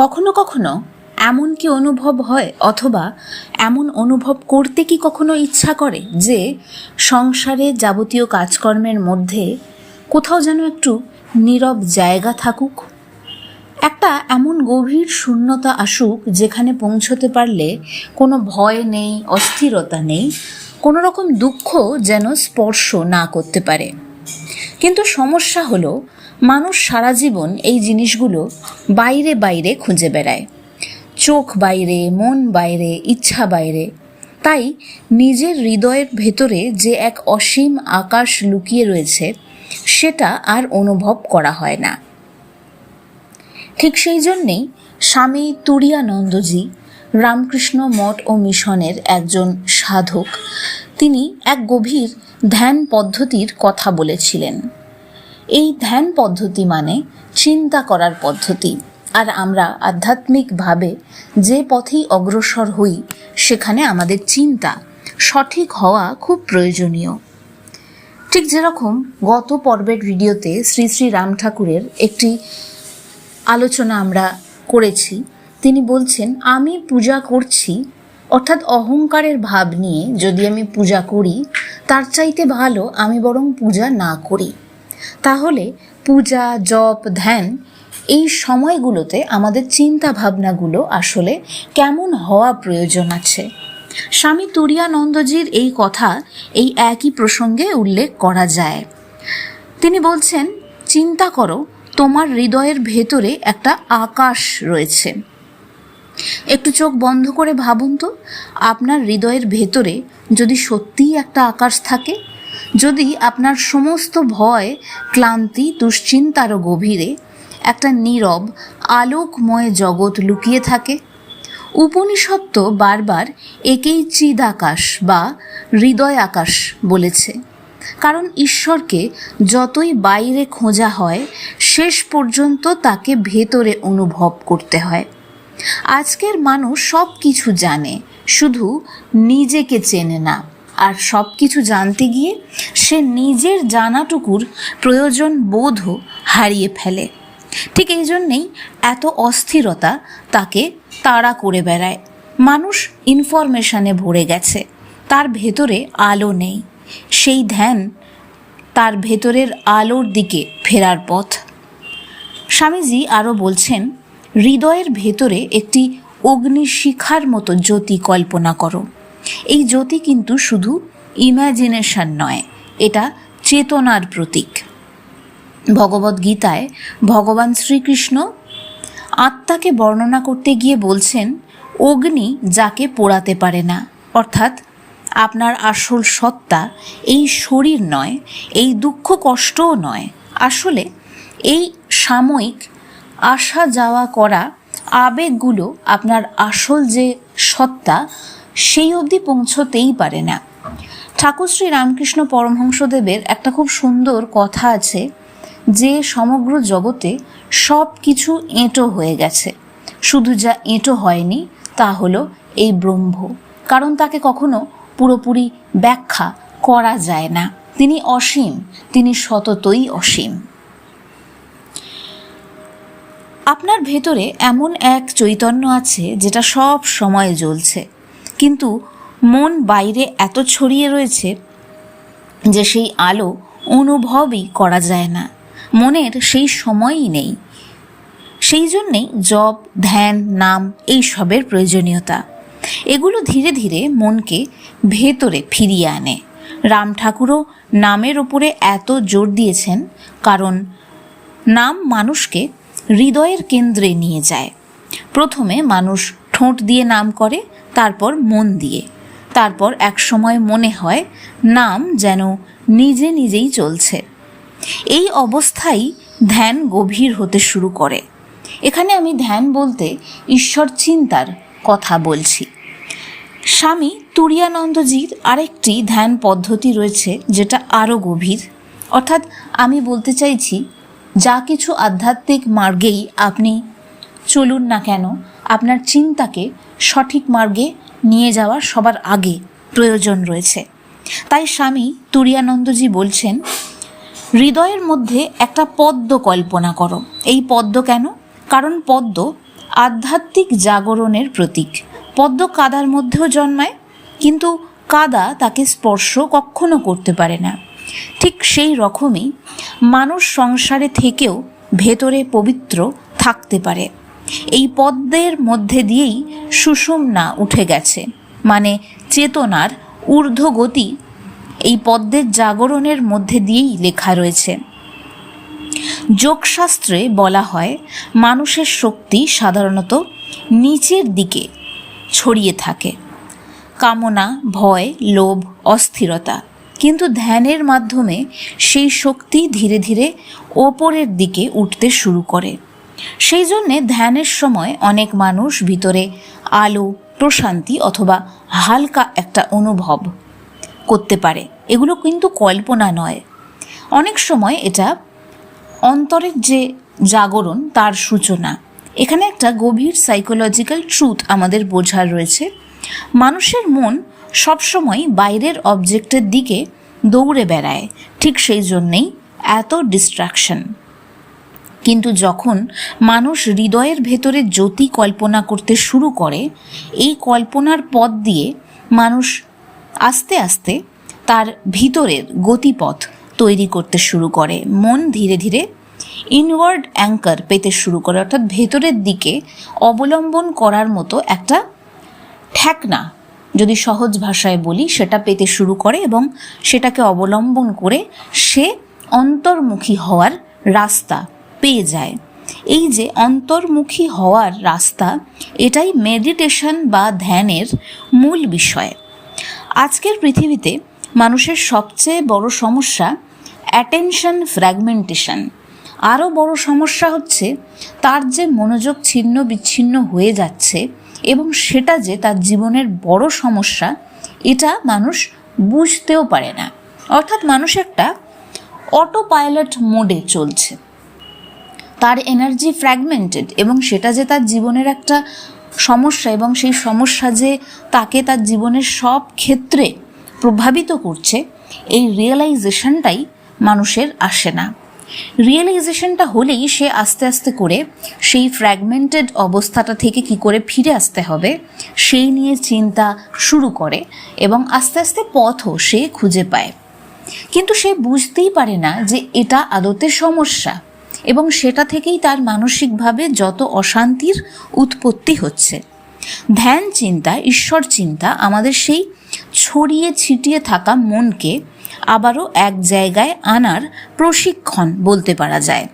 কখনো কখনো এমন কি অনুভব হয়, অথবা এমন অনুভব করতে কি কখনো ইচ্ছা করে যে সংসারে যাবতীয় কাজকর্মের মধ্যে কোথাও যেন একটু নীরব জায়গা থাকুক, একটা এমন গভীর শূন্যতা আসুক যেখানে পৌঁছতে পারলে কোনো ভয় নেই, অস্থিরতা নেই, কোনো রকম দুঃখ যেন স্পর্শ না করতে পারে। কিন্তু সমস্যা হলো, মানুষ সারা জীবন এই জিনিসগুলো বাইরে বাইরে খুঁজে বেড়ায়, চোখ বাইরে, মন বাইরে, ইচ্ছা বাইরে। তাই নিজের হৃদয়ের ভেতরে যে এক অসীম আকাশ লুকিয়ে রয়েছে সেটা আর অনুভব করা হয় না। ঠিক সেই জন্যেই স্বামী তুরীয়ানন্দজি, রামকৃষ্ণ মঠ ও মিশনের একজন সাধক, তিনি এক গভীর ধ্যান পদ্ধতির কথা বলেছিলেন। এই ধ্যান পদ্ধতি মানে চিন্তা করার পদ্ধতি। আর আমরা আধ্যাত্মিকভাবে যে পথেই অগ্রসর হই সেখানে আমাদের চিন্তা সঠিক হওয়া খুব প্রয়োজনীয়। ঠিক যেরকম গত পর্বের ভিডিওতে শ্রী শ্রী রাম ঠাকুরের একটি আলোচনা আমরা করেছি, তিনি বলছেন, আমি পূজা করছি, অর্থাৎ অহংকারের ভাব নিয়ে যদি আমি পূজা করি, তার চাইতে ভালো আমি বরং পূজা না করি। তাহলে পূজা, জপ, ধ্যান এই সময়গুলোতে আমাদের চিন্তা ভাবনাগুলো আসলে কেমন হওয়া প্রয়োজন আছে। স্বামী তুরীয়ানন্দজির এই কথা এই একই প্রসঙ্গে উল্লেখ করা যায়। তিনি বলছেন, চিন্তা করো, তোমার হৃদয়ের ভেতরে একটা আকাশ রয়েছে। একটু চোখ বন্ধ করে ভাবুন তো, আপনার হৃদয়ের ভেতরে যদি সত্যিই একটা আকাশ থাকে, যদি আপনার সমস্ত ভয়, ক্লান্তি, দুশ্চিন্তারও গভীরে একটা নীরব আলোকময় জগৎ লুকিয়ে থাকে। উপনিষদ তো বারবার একেই চিদাকাশ বা হৃদয় আকাশ বলেছে, কারণ ঈশ্বরকে যতই বাইরে খোঁজা হয় শেষ পর্যন্ত তাকে ভেতরে অনুভব করতে হয়। আজকের মানুষ সব কিছু জানে, শুধু নিজেকে চেনে না। আর সব কিছু জানতে গিয়ে সে নিজের জানাটুকুর প্রয়োজন বোধও হারিয়ে ফেলে। ঠিক এই জন্যেই এত অস্থিরতা তাকে তাড়া করে বেড়ায়। মানুষ ইনফরমেশনে ভরে গেছে, তার ভেতরে আলো নেই। সেই ধ্যান তার ভেতরের আলোর দিকে ফেরার পথ। স্বামীজি আরও বলছেন, হৃদয়ের ভেতরে একটি অগ্নিশিখার মতো জ্যোতি কল্পনা করো। এই জ্যোতি কিন্তু শুধু ইম্যাজিনেশন নয়, এটা চেতনার প্রতীক। ভগবদ্গীতায় ভগবান শ্রীকৃষ্ণ আত্মাকে বর্ণনা করতে গিয়ে বলছেন, অগ্নি যাকে পোড়াতে পারে না, অর্থাৎ আপনার আসল সত্তা এই শরীর নয়, এই দুঃখ কষ্টও নয়, আসলে এই সাময়িক আসা যাওয়া করা আবেগগুলো আপনার আসল যে সত্তা সেই অবধি পৌঁছতেই পারে না। ঠাকুর শ্রী রামকৃষ্ণ পরমহংসদেবের একটা খুব সুন্দর কথা আছে যে সমগ্র জগতে সব কিছু এঁটো হয়ে গেছে, শুধু যা এঁটো হয়নি তা হলো এই ব্রহ্ম, কারণ তাকে কখনো পুরোপুরি ব্যাখ্যা করা যায় না। তিনি অসীম, তিনি সততই অসীম। আপনার ভেতরে এমন এক চৈতন্য আছে যেটা সব সময় জ্বলছে, কিন্তু মন বাইরে এত ছড়িয়ে রয়েছে যে সেই আলো অনুভবই করা যায় না, মনের সেই সময়ই নেই। সেই জন্যেই জপ, ধ্যান, নাম এইসবের প্রয়োজনীয়তা। এগুলো ধীরে ধীরে মনকে ভেতরে ফিরিয়ে আনে। রাম ঠাকুরও নামের ওপরে এত জোর দিয়েছেন, কারণ নাম মানুষকে হৃদয়ের কেন্দ্রে নিয়ে যায়। প্রথমে মানুষ ঠোঁট দিয়ে নাম করে, তারপর মন দিয়ে, তারপর এক সময় মনে হয় নাম যেন নিজে নিজেই চলছে। এই অবস্থায় ধ্যান গভীর হতে শুরু করে। এখানে আমি ধ্যান বলতে ঈশ্বর চিন্তার কথা বলছি। স্বামী তুরীয়ানন্দজির আরেকটি ধ্যান পদ্ধতি রয়েছে যেটা আরও গভীর, অর্থাৎ আমি বলতে চাইছি, যা কিছু আধ্যাত্মিক মার্গেই আপনি চলুন না কেন, আপনার চিন্তাকে সঠিক মার্গে নিয়ে যাওয়ার সবার আগে প্রয়োজন রয়েছে। তাই স্বামী তুরীয়ানন্দজি বলছেন, হৃদয়ের মধ্যে একটা পদ্ম কল্পনা করো। এই পদ্ম কেন? কারণ পদ্ম আধ্যাত্মিক জাগরণের প্রতীক। পদ্ম কাদার মধ্যেও জন্মায়, কিন্তু কাদা তাকে স্পর্শ কখনো করতে পারে না। ঠিক সেই রকমই মানুষ সংসারে থেকেও ভেতরে পবিত্র থাকতে পারে। এই পদ্মের মধ্যে দিয়েই সুষুম্না উঠে গেছে, মানে চেতনার ঊর্ধ্বগতি এই পদ্মের জাগরণের মধ্যে দিয়েই লেখা রয়েছে। যোগশাস্ত্রে বলা হয় মানুষের শক্তি সাধারণত নিচের দিকে ছড়িয়ে থাকে, কামনা, ভয়, লোভ, অস্থিরতা, কিন্তু ধ্যানের মাধ্যমে সেই শক্তি ধীরে ধীরে ওপরের দিকে উঠতে শুরু করে। সেই জন্যে ধ্যানের সময় অনেক মানুষ ভিতরে আলো, প্রশান্তি অথবা হালকা একটা অনুভব করতে পারে। এগুলো কিন্তু কল্পনা নয়, অনেক সময় এটা অন্তরের যে জাগরণ তার সূচনা। এখানে একটা গভীর সাইকোলজিক্যাল ট্রুথ আমাদের বোঝার রয়েছে। মানুষের মন সবসময় বাইরের অবজেক্টের দিকে দৌড়ে বেড়ায়, ঠিক সেই জন্যেই এত ডিস্ট্রাকশন। কিন্তু যখন মানুষ হৃদয়ের ভেতরে জ্যোতি কল্পনা করতে শুরু করে, এই কল্পনার পথ দিয়ে মানুষ আস্তে আস্তে তার ভিতরের গতিপথ তৈরি করতে শুরু করে। মন ধীরে ধীরে ইনওয়ার্ড অ্যাঙ্কার পেতে শুরু করে, অর্থাৎ ভেতরের দিকে অবলম্বন করার মতো একটা ঠেকনা, যদি সহজ ভাষায় বলি, সেটা পেতে শুরু করে এবং সেটাকে অবলম্বন করে সে অন্তর্মুখী হওয়ার রাস্তা পেয়ে যায়। এই যে অন্তর্মুখী হওয়ার রাস্তা, এটাই মেডিটেশন বা ধ্যানের মূল বিষয়। আজকের পৃথিবীতে মানুষের সবচেয়ে বড় সমস্যা অ্যাটেনশন ফ্র্যাগমেন্টেশন। আরও বড় সমস্যা হচ্ছে তার যে মনোযোগ ছিন্ন বিচ্ছিন্ন হয়ে যাচ্ছে এবং সেটা যে তার জীবনের বড় সমস্যা, এটা মানুষ বুঝতেও পারে না। অর্থাৎ মানুষ একটা অটো পাইলট মোডে চলছে, তার এনার্জি ফ্র্যাগমেন্টেড, এবং সেটা যে তার জীবনের একটা সমস্যা এবং সেই সমস্যা যে তাকে তার জীবনের সব ক্ষেত্রে প্রভাবিত করছে, এই রিয়েলাইজেশনটাই মানুষের আসে না। রিয়েলাইজেশনটা হলেই সে আস্তে আস্তে করে সেই ফ্র্যাগমেন্টেড অবস্থাটা থেকে কি করে ফিরে আসতে হবে সেই নিয়ে চিন্তা শুরু করে এবং আস্তে আস্তে পথও সে খুঁজে পায়। কিন্তু সে বুঝতেই পারে না যে এটা আদতে সমস্যা এবং সেটা থেকেই তার মানসিকভাবে যত অশান্তির উৎপত্তি হচ্ছে। ধ্যান চিন্তা, ঈশ্বর চিন্তা আমাদের সেই ছড়িয়ে ছিটিয়ে থাকা মনকে আবারও এক জায়গায় আনার প্রশিক্ষণ বলতে পারা যায়।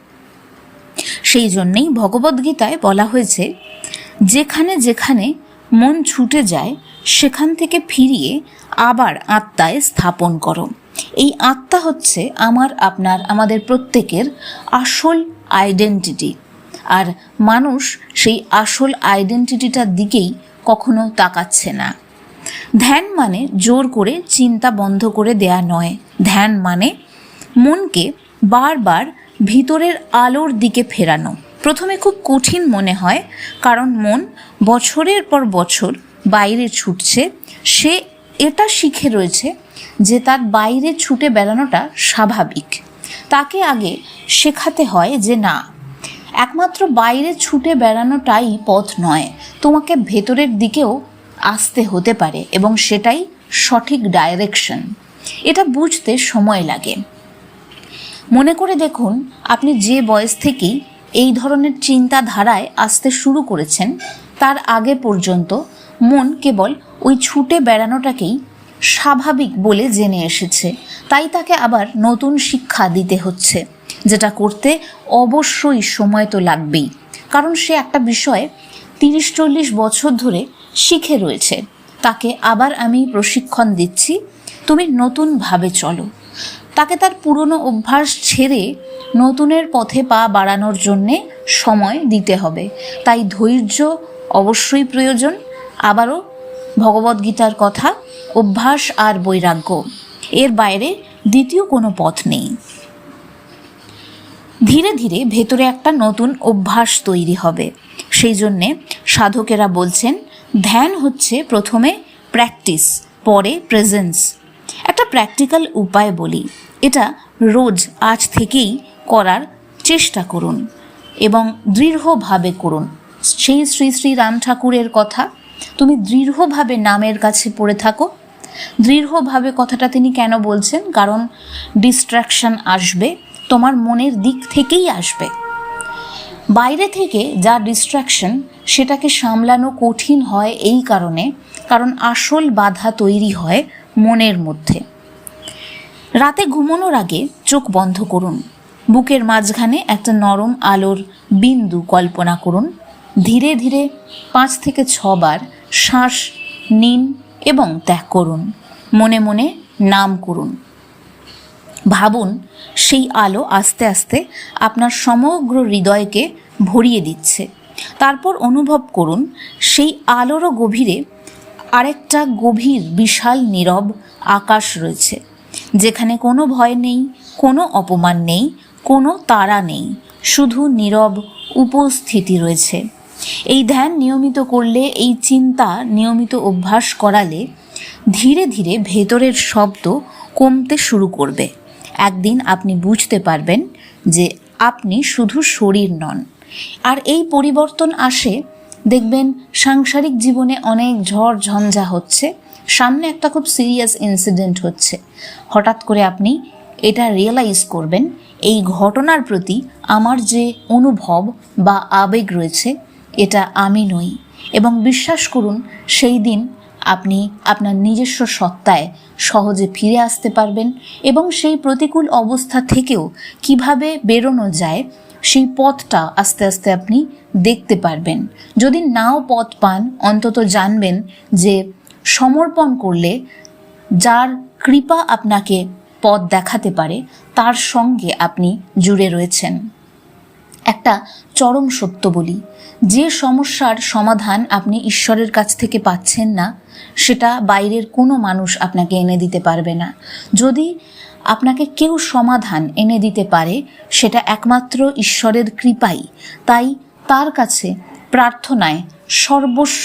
সেই জন্যেই ভগবদ্গীতায় বলা হয়েছে, যেখানে যেখানে মন ছুটে যায় সেখান থেকে ফিরিয়ে আবার আত্মায় স্থাপন করো। এই আত্মা হচ্ছে আমার, আপনার, আমাদের প্রত্যেকের আসল আইডেন্টিটি। আর মানুষ সেই আসল আইডেন্টিটিটার দিকেই কখনো তাকাচ্ছে না। ধ্যান মানে জোর করে চিন্তা বন্ধ করে দেয়া নয়। ধ্যান মানে মনকে বারবার ভিতরের আলোর দিকে ফেরানো। প্রথমে খুব কঠিন মনে হয়, কারণ মন বছরের পর বছর বাইরে ছুটছে। সে এটা শিখে রয়েছে যে তার বাইরে ছুটে বেড়ানোটা স্বাভাবিক। তাকে আগে শেখাতে হয় যে না, একমাত্র বাইরে ছুটে বেড়ানোটাই পথ নয়, তোমাকে ভেতরের দিকেও আসতে হতে পারে এবং সেটাই সঠিক ডাইরেকশন। এটা বুঝতে সময় লাগে। মনে করে দেখুন, আপনি যে বয়স থেকেই এই ধরনের চিন্তাধারায় আসতে শুরু করেছেন, তার আগে পর্যন্ত মন কেবল ওই ছুটে বেড়ানোটাকেই স্বাভাবিক বলে জেনে এসেছে। তাই তাকে আবার নতুন শিক্ষা দিতে হচ্ছে, যেটা করতে অবশ্যই সময় তো লাগবেই, কারণ সে একটা বিষয় 30-40 বছর ধরে শিখে রয়েছে। তাকে আবার আমি প্রশিক্ষণ দিচ্ছি, তুমি নতুনভাবে চলো। তাকে তার পুরনো অভ্যাস ছেড়ে নতুনের পথে পা বাড়ানোর জন্যে সময় দিতে হবে। তাই ধৈর্য অবশ্যই প্রয়োজন। আবারও ভগবদ্গীতার কথা, অভ্যাস আর বৈরাগ্য, এর বাইরে দ্বিতীয় কোনো পথ নেই। ধীরে ধীরে ভেতরে একটা নতুন অভ্যাস তৈরি হবে। সেই জন্যে সাধকেরা বলছেন, ধ্যান হচ্ছে প্রথমে প্র্যাকটিস, পরে প্রেজেন্স। একটা প্র্যাকটিক্যাল উপায় বলি, এটা রোজ আজ থেকেই করার চেষ্টা করুন এবং দৃঢ়ভাবে করুন। সেই শ্রী শ্রী রাম ঠাকুরের কথা তুমি দৃঢ়ভাবে নামের কাছে পড়ে থাকো। দৃঢ়ভাবে কথাটা তিনি কেন বলছেন? কারণ ডিস্ট্র্যাকশন আসবে, তোমার মনের দিক থেকেই আসবে। বাইরে থেকে যা ডিস্ট্র্যাকশন সেটাকে সামলানো কঠিন হয় এই কারণে, কারণ আসল বাধা তৈরি হয় মনের মধ্যে। রাতে ঘুমানোর আগে চোখ বন্ধ করুন। বুকের মাঝখানে একটা নরম আলোর বিন্দু কল্পনা করুন। ধীরে ধীরে 5 থেকে 6 বার শ্বাস নিন এবং ত্যাগ করুন। মনে মনে নাম করুন। ভাবুন সেই আলো আস্তে আস্তে আপনার সমগ্র হৃদয়কে ভরিয়ে দিচ্ছে। তারপর অনুভব করুন সেই আলোরও গভীরে আরেকটা গভীর বিশাল নীরব আকাশ রয়েছে, যেখানে কোনো ভয় নেই, কোনো অপমান নেই, কোনো তাড়া নেই, শুধু নীরব উপস্থিতি রয়েছে। এই ধ্যান নিয়মিত করলে, এই চিন্তা নিয়মিত অভ্যাস করালে ধীরে ধীরে ভেতরের শব্দ কমতে শুরু করবে। একদিন আপনি বুঝতে পারবেন যে আপনি শুধু শরীর নন। আর এই পরিবর্তন আসে, দেখবেন সাংসারিক জীবনে অনেক ঝড় ঝঞ্ঝা হচ্ছে, সামনে একটা খুব সিরিয়াস ইনসিডেন্ট হচ্ছে, হঠাৎ করে আপনি এটা রিয়েলাইজ করবেন এই ঘটনার প্রতি আমার যে অনুভব বা আবেগ রয়েছে এটা আমি নই। এবং বিশ্বাস করুন সেই দিন আপনি আপনার নিজস্ব সত্তায় সহজে ফিরে আসতে পারবেন এবং সেই প্রতিকূল অবস্থা থেকেও কিভাবে বেরোনো যায় সেই পথটা আস্তে আস্তে আপনি দেখতে পারবেন। যদি নাও পথ পান, অন্তত জানবেন যে সমর্পণ করলে যার কৃপা আপনাকে পথ দেখাতে পারে তার সঙ্গে আপনি জুড়ে রয়েছেন। একটা চরম সত্য বলি, যে সমস্যার সমাধান আপনি ঈশ্বরের কাছ থেকে পাচ্ছেন না সেটা বাইরের কোনো মানুষ আপনাকে এনে দিতে পারবে না। যদি আপনাকে কেউ সমাধান এনে দিতে পারে সেটা একমাত্র ঈশ্বরের কৃপাই। তাই তার কাছে প্রার্থনায় সর্বস্ব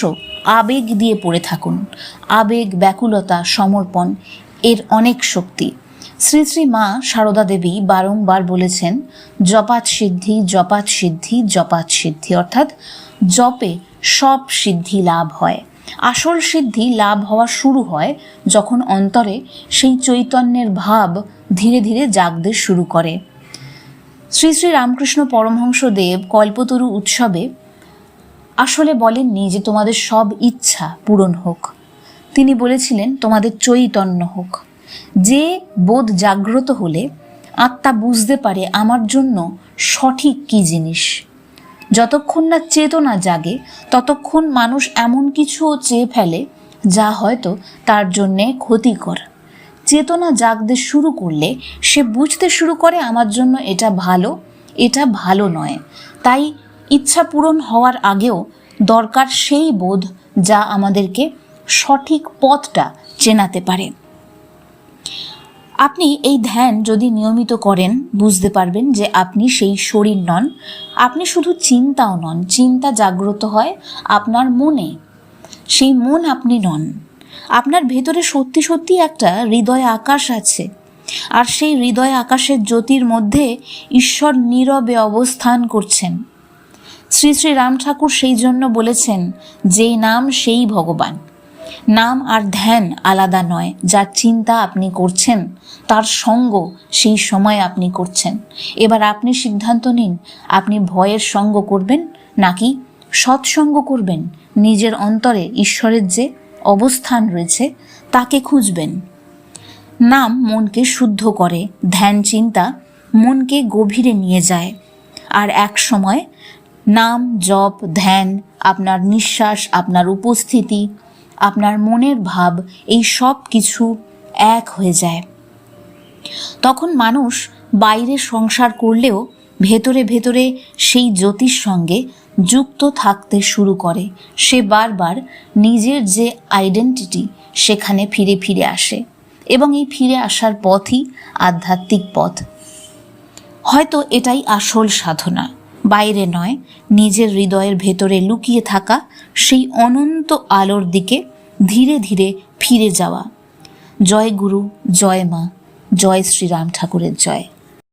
আবেগ দিয়ে পড়ে থাকুন। আবেগ, ব্যাকুলতা, সমর্পণ এর অনেক শক্তি। শ্রী শ্রী মা সারদা দেবী বারংবার বলেছেন, জপাত সিদ্ধি, জপাত সিদ্ধি, জপাত সিদ্ধি, অর্থাৎ জপে সব সিদ্ধি লাভ হয়। আসল সিদ্ধি লাভ হওয়া শুরু হয় যখন অন্তরে সেই চৈতন্যের ভাব ধীরে ধীরে জাগতে শুরু করে। শ্রী শ্রী রামকৃষ্ণ পরমহংস দেব কল্পতরু উৎসবে আসলে বলেননি যে তোমাদের সব ইচ্ছা পূরণ হোক, তিনি বলেছিলেন তোমাদের চৈতন্য হোক। যে বোধ জাগ্রত হলে আত্মা বুঝতে পারে আমার জন্য সঠিক কী জিনিস। যতক্ষণ না চেতনা জাগে ততক্ষণ মানুষ এমন কিছুও চেয়ে ফেলে যা হয়তো তার জন্যে ক্ষতিকর। চেতনা জাগতে শুরু করলে সে বুঝতে শুরু করে আমার জন্য এটা ভালো, এটা ভালো নয়। তাই ইচ্ছা পূরণ হওয়ার আগেও দরকার সেই বোধ যা আমাদেরকে সঠিক পথটা চেনাতে পারে। আপনি এই ধ্যান যদি নিয়মিত করেন বুঝতে পারবেন যে আপনি সেই শরীর নন, আপনি শুধু চিন্তাও নন। চিন্তা জাগ্রত হয় আপনার মনে, সেই মন আপনি নন। আপনার ভেতরে সত্যি সত্যি একটা হৃদয় আকাশ আছে, আর সেই হৃদয় আকাশের জ্যোতির মধ্যে ঈশ্বর নীরবে অবস্থান করছেন। শ্রী শ্রী রাম ঠাকুর সেই জন্য বলেছেন, যেই নাম সেই ভগবান। নাম আর ধ্যান আলাদা নয়। যার চিন্তা আপনি করছেন তার সঙ্গ সেই সময় আপনি করছেন। এবার আপনি সিদ্ধান্ত নিন, আপনি ভয়ের সঙ্গ করবেন নাকি সৎসঙ্গ করবেন। নিজের অন্তরে ঈশ্বরের যে অবস্থান রয়েছে তাকে খুঁজবেন। নাম মনকে শুদ্ধ করে, ধ্যান চিন্তা মনকে গভীরে নিয়ে যায়। আর এক সময় নাম, জপ, ধ্যান, আপনার নিঃশ্বাস, আপনার উপস্থিতি, আপনার মনের ভাব, এই সব কিছু এক হয়ে যায়। তখন মানুষ বাইরে সংসার করলেও ভেতরে ভেতরে সেই জ্যোতির সঙ্গে যুক্ত থাকতে শুরু করে। সে বারবার নিজের যে আইডেন্টিটি সেখানে ফিরে ফিরে আসে, এবং এই ফিরে আসার পথই আধ্যাত্মিক পথ। হয়তো এটাই আসল সাধনা, বাইরে নয়, নিজের হৃদয়ের ভেতরে লুকিয়ে থাকা সেই অনন্ত আলোর দিকে ধীরে ধীরে ফিরে যাওয়া। জয় গুরু, জয় মা, জয় শ্রীরাম ঠাকুরের জয়।